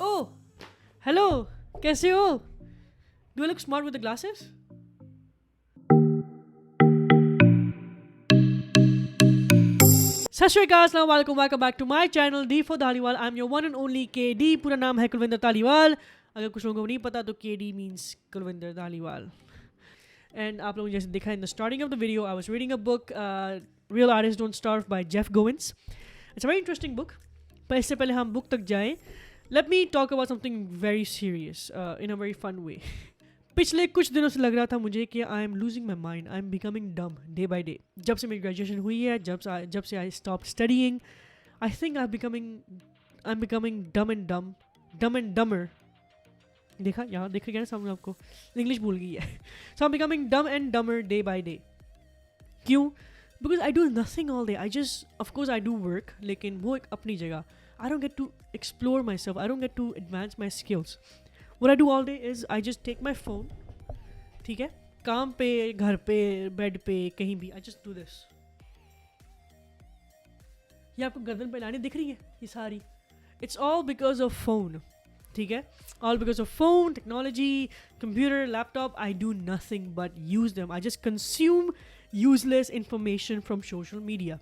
Oh, hello. कैसे हो? Do I look smart with the glasses? सत श्री अकाल, अस्सलाम वालेकुम, welcome back to my channel D for Dhaliwal. I am your one and only KD. पूरा नाम है कुलविंदर धालीवाल. अगर कुछ लोगों को नहीं पता तो KD means Kulwinder Dhaliwal. And आप लोगों ने जैसे देखा in the starting of the video, I was reading a book, real artists don't starve by Jeff Goins. It's a very interesting book. पर इससे पहले हम बुक तक जाएं, let me talk about something very serious in a very fun way. पिछले कुछ दिनों से लग रहा था मुझे कि I am losing my mind, I am becoming डम डे बाई डे. जब से मेरी ग्रेजुएशन हुई है, जब से I stop studying, I think I am becoming dumb and डमर. देखा यहाँ देख गया ना सामने आपको, इंग्लिश भूल गई है. So I am becoming dumb and dumber day by day. क्यों? Because I do nothing all day. I just, of course I do work, लेकिन वो एक अपनी जगह. I don't get to explore myself, I don't get to advance my skills. What I do all day is I just take my phone, ठीक है, काम पे, घर पे, बेड पे, कहीं भी, I just do this. ये आपको गर्दन पे लाने दिख रही है ये सारी. It's all because of phone, ठीक है, all because of phone, technology, computer, laptop. I do nothing but use them. I just consume useless information from social media.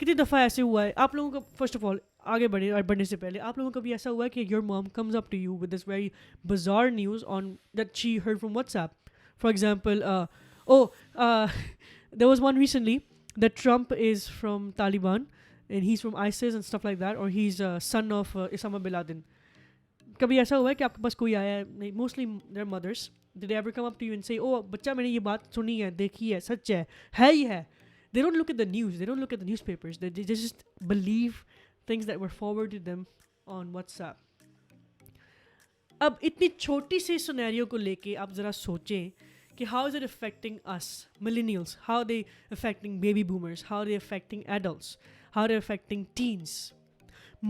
कितनी दफ़ा ऐसे हुआ है आप लोगों का? फर्स्ट ऑफ ऑल, आगे बढ़ने से पहले आप लोगों का भी ऐसा हुआ है कि your mom comes up to you with this very bizarre news on that she heard from WhatsApp. For example, there was one recently that Trump is from Taliban and he's from ISIS and stuff like that, or he's a son of Osama bin Laden. कभी ऐसा हुआ है कि आपके पास कोई आया है? नहीं, mostly their mothers. Did they ever come up to you and say, oh बच्चा, मैंने ये बात सुनी है, देखी है, सच है ही है? They don't look at the news, they don't look at the newspapers, they just believe things that were forwarded to them on WhatsApp. अब इतनी छोटी सी सिनेरियो को लेके आप ज़रा सोचें कि how is it affecting us millennials, how are they affecting baby boomers, how are they affecting adults, how are they affecting teens.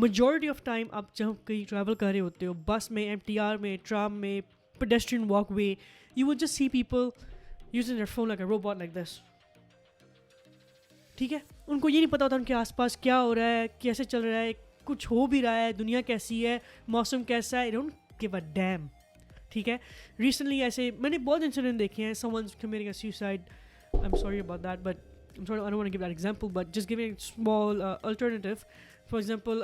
Majority of time आप जब कहीं ट्रैवल कर रहे होते हो, बस में, MTR में, ट्राम में, pedestrian walkway, you will just see people using their phone like a robot like this. ठीक है, उनको ये नहीं पता होता उनके आसपास क्या हो रहा है, कैसे चल रहा है, कुछ हो भी रहा है, दुनिया कैसी है, मौसम कैसा है. Don't give a damn. ठीक है, रिसेंटली ऐसे मैंने बहुत इंसिडेंट देखे हैं. Someone's committing a suicide. I am sorry about that, but I am sorry, I don't want to give that example, but just giving small alternative. For example,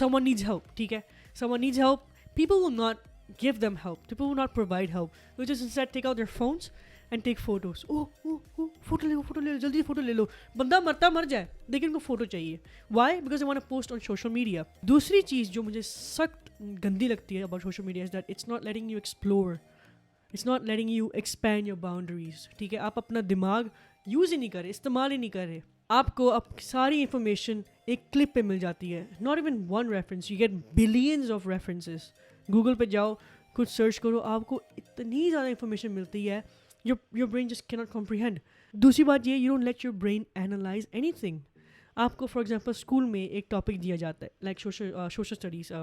someone needs help, ठीक है, someone needs help, people will not give them help, people will not provide help, they'll just instead take out their phones and take photos. Photo ले लो, जल्दी photo ले लो. बंदा मरता मर जाए, लेकिन उनको फोटो चाहिए. Why? Because they want to post on social media. दूसरी चीज़ जो मुझे सख्त गंदी लगती है about social media is that it's not letting you explore, it's not letting you expand your boundaries. ठीक है, आप अपना दिमाग यूज़ ही नहीं कर रहे, इस्तेमाल ही नहीं कर रहे. आपको अब सारी इंफॉर्मेशन एक क्लिप पे मिल जाती है. Not even one reference, you get billions of references. Google पे जाओ, कुछ सर्च करो, आपको इतनी ज़्यादा इंफॉर्मेशन मिलती है, your brain just cannot comprehend. दूसरी बात ये, you don't let your brain analyze anything. आपको फॉर एग्जांपल स्कूल में एक टॉपिक दिया जाता है, लाइक सोशल स्टडीज़.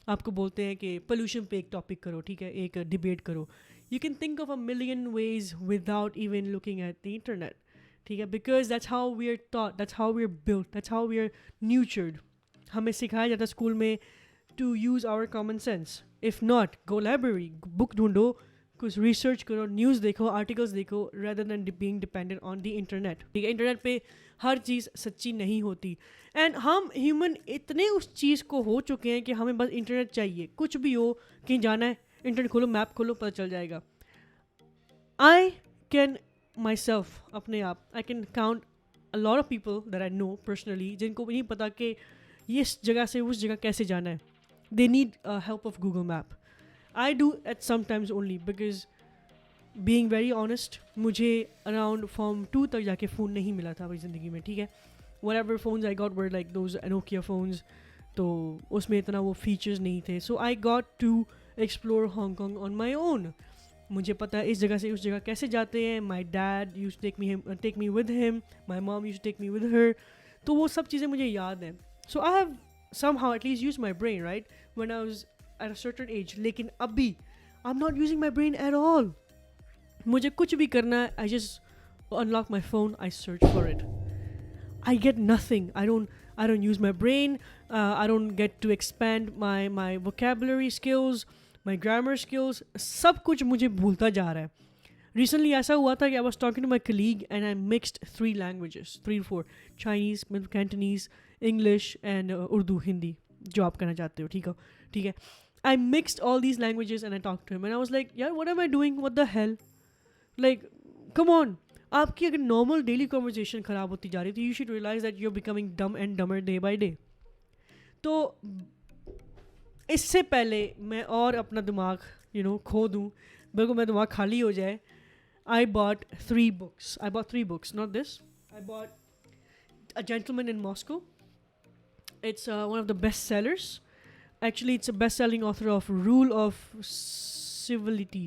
आपको बोलते हैं कि पोल्यूशन पे एक टॉपिक करो, ठीक है, एक डिबेट करो. You can think of a million ways without even looking at the internet. ठीक है, because that's how we are taught, that's how we are built, that's how we are nurtured. हमें सिखाया जाता है स्कूल में to use our common sense. If not, go library, book ढूंढो, कुछ research करो, न्यूज़ देखो, आर्टिकल्स देखो, rather than being dependent on the internet. ठीक है, इंटरनेट पे हर चीज़ सच्ची नहीं होती. एंड हम ह्यूमन इतने उस चीज़ को हो चुके हैं कि हमें बस इंटरनेट चाहिए. कुछ भी हो, कहीं जाना है, इंटरनेट खोलो, मैप खोलो, पता चल जाएगा. आई कैन माई सेल्फ, अपने आप, I can count a lot of people that I know personally जिनको नहीं पता कि ये इस जगह से उस जगह कैसे जाना है. They need help of Google map. I do at sometimes only because being very honest, मुझे around form 2 तक जाके फ़ोन नहीं मिला था अपनी ज़िंदगी में. ठीक है, whatever phones I got were like those Nokia phones, तो उसमें इतना वो features नहीं थे. So I got to explore Hong Kong on my own. मुझे पता है इस जगह से उस जगह कैसे जाते हैं. My dad used to take me with him. My mom used to take me with her. तो वो सब चीज़ें मुझे याद हैं. So I have somehow at least used my brain, right, when I was at a certain age. लेकिन अभी I'm not using my brain at all. मुझे कुछ भी करना है, I just unlock my phone, I search for it. I get nothing. I don't use my brain. I don't get to expand my vocabulary skills, my grammar skills. सब कुछ मुझे भूलता जा रहा है. Recently ऐसा हुआ था कि I was talking to my colleague and I mixed 3 languages, 3 or 4, Chinese, Cantonese, English and Urdu, Hindi, जो आप करना चाहते हो, ठीक है. I mixed all these languages and I talked to him and I was like, yeah, what am I doing? What the hell? Like, come on. आपकी अगर normal daily conversation ख़राब होती जा रही है तो you should realise that you are becoming dumb and dumber day by day. तो इससे पहले मैं और अपना दिमाग खो दूँ, बिल्कुल मेरा दिमाग खाली हो जाए, I bought 3 books. I bought 3 books, not this. I bought A Gentleman in Moscow. It's one of the best sellers. Actually, it's a best-selling author of Rule of Civility.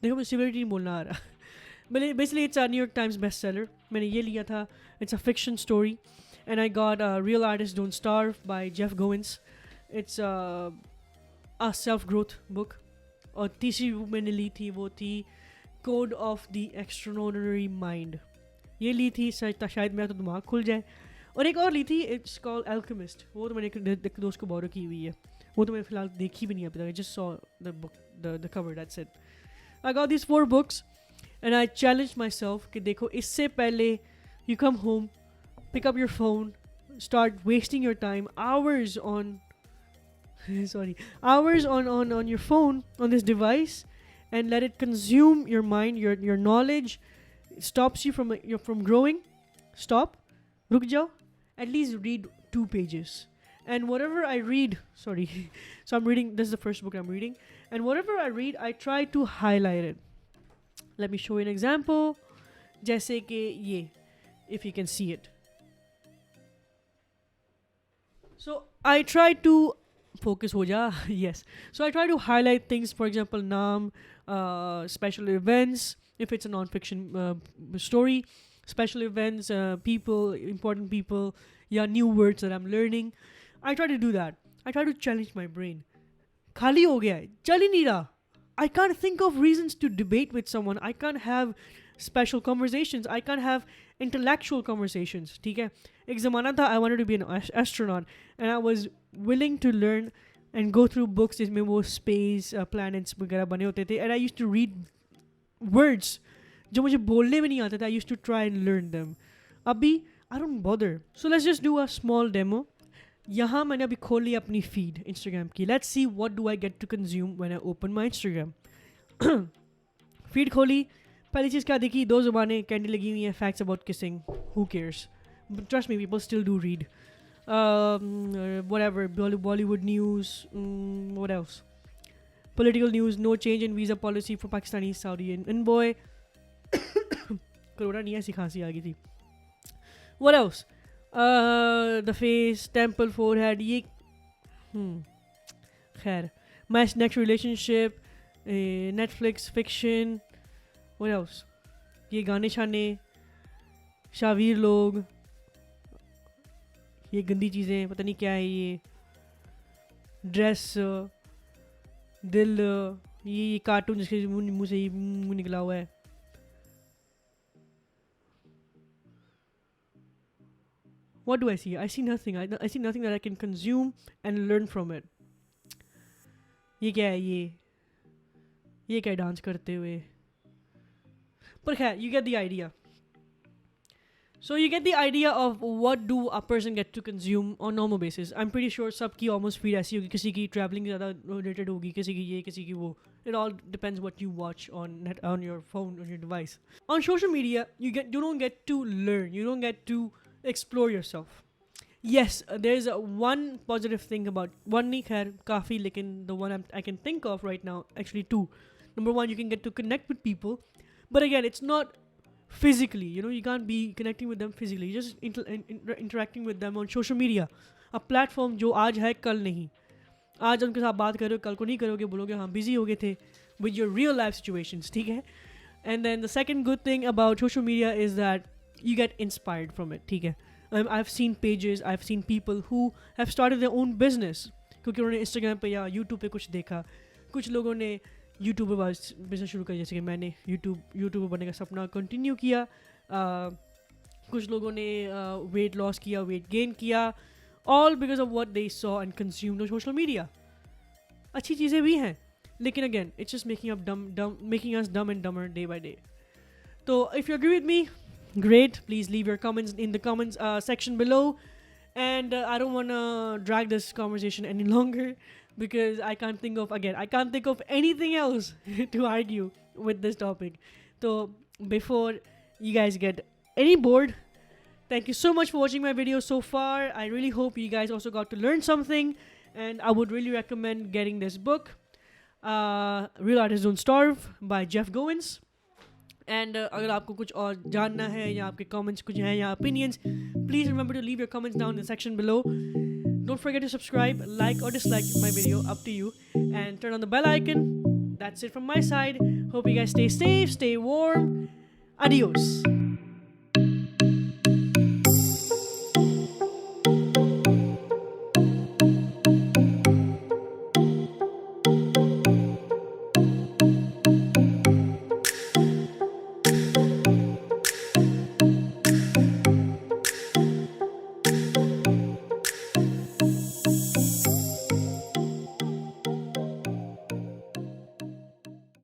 देखो मैं civility नहीं बोलना आ रहा. But basically, it's a New York Times bestseller. मैंने ये लिया था. It's a fiction story. And I got Real Artists Don't Starve by Jeff Goins. It's a self-growth book. और तीसरी बुक मैंने ली थी वो थी Code of the Extraordinary Mind. ये ली थी शायद मेरा तो दिमाग खुल जाए. और एक और ली थी, It's called Alchemist. वो तो मैंने एक दोस्त को बोरो की हुई है. वो तो मैंने फिलहाल देखी भी नहीं अभी तक. I just saw the book, the cover, that's it. I got these 4 books and I challenged myself कि देखो इससे पहले you come home, pick up your phone, start wasting your time, hours on your phone, on this device, and let it consume your mind, your knowledge. It stops you from growing. Stop, रुक जाओ, at least read 2 pages. And whatever I read, so I'm reading, this is the first book I'm reading, and whatever I read, I try to highlight it. Let me show you an example. जैसे कि ये, if you can see it. So I try to focus हो जा, yes. So I try to highlight things, for example, naam, special events, if it's a non-fiction story, special events, people, important people, new words that I'm learning. I try to do that. I try to challenge my brain. खाली हो गया है, चल ही नहीं रहा. I can't think of reasons to debate with someone. I can't have special conversations. I can't have intellectual conversations. ठीक है. एक ज़माना था I wanted to be an astronaut and I was willing to learn and go through books जिसमें वो space planets वगैरह बने होते थे, and I used to read words जो मुझे बोलने में नहीं आते थे. I used to try and learn them. अभी I don't bother. So let's just do a small demo. यहाँ मैंने अभी खोल लिया अपनी feed Instagram की. Let's see what do I get to consume when I open my Instagram. feed खोली, पहली चीज़ क्या देखी, 2 ज़ुबानें कैंडी लगी हुई हैं, facts about kissing. Who cares? But trust me, people still do read. Whatever, Bollywood news, what else? Political news, no change in visa policy for Pakistani Saudi envoy. Corona नहीं ऐसी खांसी आ गई थी. What else? The face, temple, forehead, ये खैर. My next relationship, Netflix, fiction. What else? ये गाने शाने, शावीर लोग, ये गंदी चीज़ें, पता नहीं क्या है ये, ड्रेस, दिल, ये कार्टून जिसके मुँह से मुँह निकला हुआ है. What do I see? I see nothing. I see nothing that I can consume and learn from it. ये क्या है ये क्या डांस करते हुए. पर खैर, you get the idea. So you get the idea of what do a person get to consume on normal basis. I'm pretty sure सबकी almost feed ऐसी होगी, किसी की traveling ज़्यादा related होगी, किसी की ये, किसी की वो. It all depends what you watch on your phone, on your device. On social media, you don't get to learn. You don't get to explore yourself. Yes, there's one positive thing about one नहीं खैर काफ़ी, लेकिन the one I can think of right now, actually 2. Number 1, you can get to connect with people, but again, it's not physically. You can't be connecting with them physically. You're just interacting with them on social media. A platform जो आज है कल नहीं. आज उनके साथ बात करो, कल को नहीं करोगे, बोलोगे हाँ busy हो गए थे with your real life situations. ठीक है. And then the second good thing about social media is that you get inspired from it. ठीक है. I've seen pages, I've seen people who have started their own business क्योंकि उन्होंने Instagram पे या YouTube पे कुछ देखा. कुछ लोगों ने YouTube पे बिजनेस शुरू किया, जैसे कि मैंने YouTube बनने का सपना कंटिन्यू किया. कुछ लोगों ने वेट लॉस किया, वेट गेन किया, all because of what they saw and consumed on social media. अच्छी चीज़ें भी हैं, लेकिन again it's just making us dumb and dumber day by day. तो if you agree with me, great, please leave your comments in the comments section below. And I don't want to drag this conversation any longer, because I can't think of anything else to argue with this topic. So before you guys get any bored, thank you so much for watching my video so far. I really hope you guys also got to learn something, and I would really recommend getting this book, Real Artists Don't Starve by Jeff Goins. And अगर आपको कुछ और जानना है या आपके comments कुछ हैं या opinions, please remember to leave your comments down in the section below. Don't forget to subscribe, like or dislike my video, up to you, and turn on the bell icon. That's it from my side. Hope you guys stay safe, stay warm. Adios.